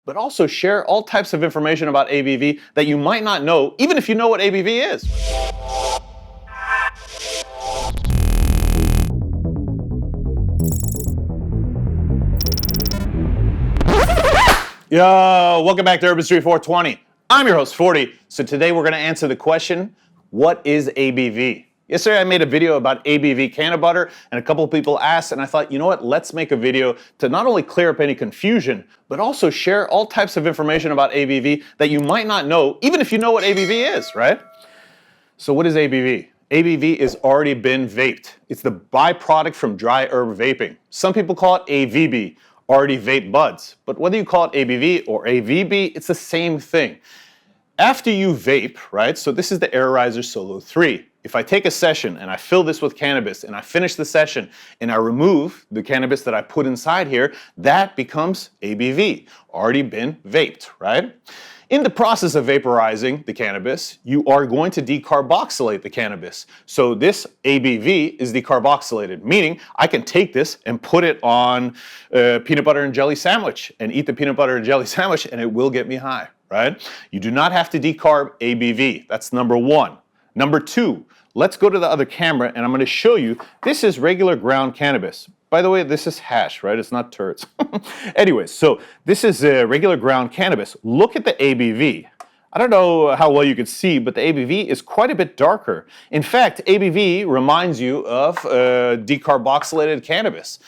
but also share all types of information about ABV that you might not know, even if you know what ABV is. Yo, welcome back to Urban Street 420. I'm your host, Fordee. So today we're going to answer the question, what is ABV? Yesterday I made a video about ABV Cannabutter and a couple of people asked, and I thought, you know what, let's make a video to not only clear up any confusion, but also share all types of information about ABV that you might not know, even if you know what ABV is, right? So what is ABV? ABV has already been vaped. It's the byproduct from dry herb vaping. Some people call it AVB, already vape buds. But whether you call it ABV or AVB, it's the same thing. After you vape, right, so this is the Aerizer Solo 3. If I take a session and I fill this with cannabis and I finish the session and I remove the cannabis that I put inside here, that becomes ABV, already been vaped, right? In the process of vaporizing the cannabis, you are going to decarboxylate the cannabis. So this ABV is decarboxylated, meaning I can take this and put it on a peanut butter and jelly sandwich and eat the peanut butter and jelly sandwich and it will get me high, right? You do not have to decarb ABV. That's number one. Number two, let's go to the other camera and I'm going to show you, this is regular ground cannabis. By the way, this is hash, right? It's not turds. Anyways, so this is regular ground cannabis. Look at the ABV. I don't know how well you can see, but the ABV is quite a bit darker. In fact, ABV reminds you of decarboxylated cannabis.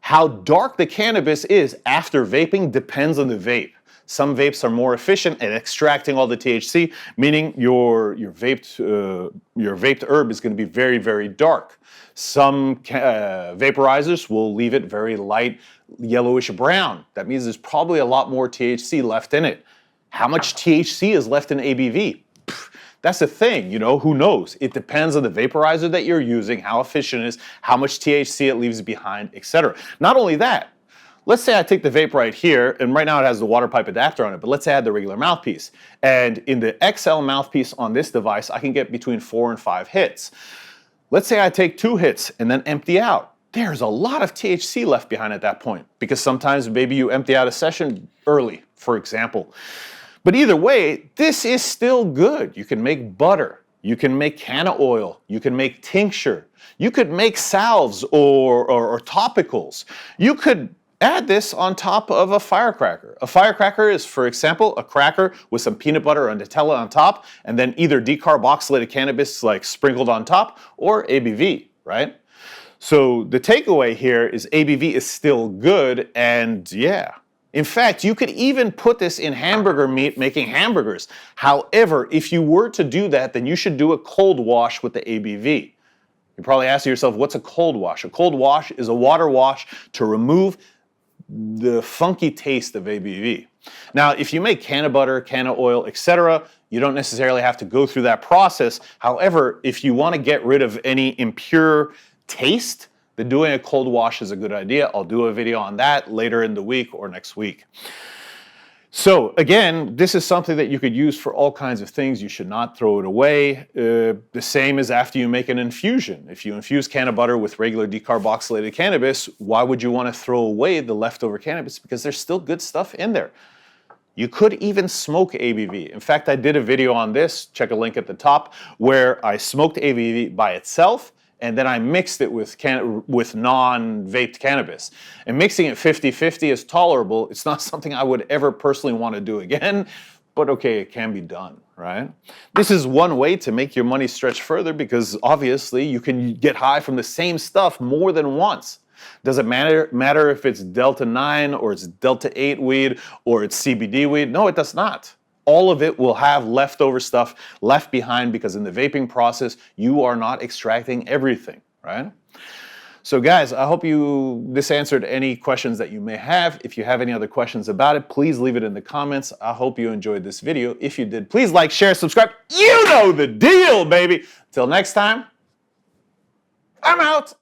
How dark the cannabis is after vaping depends on the vape. Some vapes are more efficient at extracting all the THC, meaning your vaped herb is going to be very, very dark. Some vaporizers will leave it very light yellowish brown. That means there's probably a lot more THC left in it. How much THC is left in ABV? That's the thing, you know, who knows? It depends on the vaporizer that you're using, how efficient it is, how much THC it leaves behind, etc. Not only that, let's say I take the vape right here, and right now it has the water pipe adapter on it, but let's say I had the regular mouthpiece. And in the XL mouthpiece on this device, I can get between 4 and 5 hits. Let's say I take 2 hits and then empty out. There's a lot of THC left behind at that point, because sometimes maybe you empty out a session early, for example. But either way, this is still good. You can make butter, you can make canna oil, you can make tincture, you could make salves or topicals. You could add this on top of a firecracker. A firecracker is, for example, a cracker with some peanut butter and Nutella on top, and then either decarboxylated cannabis like sprinkled on top, or ABV, right? So the takeaway here is ABV is still good, and yeah. In fact, you could even put this in hamburger meat making hamburgers. However, if you were to do that, then you should do a cold wash with the ABV. You're probably asking yourself, what's a cold wash? A cold wash is a water wash to remove the funky taste of ABV. Now, if you make canna butter, canna oil, etc., you don't necessarily have to go through that process. However, if you want to get rid of any impure taste, then doing a cold wash is a good idea. I'll do a video on that later in the week or next week. So again, this is something that you could use for all kinds of things. You should not throw it away. The same as after you make an infusion. If you infuse Cannabutter with regular decarboxylated cannabis, why would you want to throw away the leftover cannabis? Because there's still good stuff in there. You could even smoke ABV. In fact, I did a video on this, check a link at the top, where I smoked ABV by itself, and then I mixed it with non-vaped cannabis. And mixing it 50-50 is tolerable. It's not something I would ever personally want to do again, but okay, it can be done, right? This is one way to make your money stretch further, because obviously you can get high from the same stuff more than once. Does it matter if it's Delta 9 or it's Delta 8 weed or it's CBD weed? No, it does not. All of it will have leftover stuff left behind, because in the vaping process, you are not extracting everything, right? So guys, I hope this answered any questions that you may have. If you have any other questions about it, please leave it in the comments. I hope you enjoyed this video. If you did, please like, share, subscribe. You know the deal, baby. Till next time, I'm out.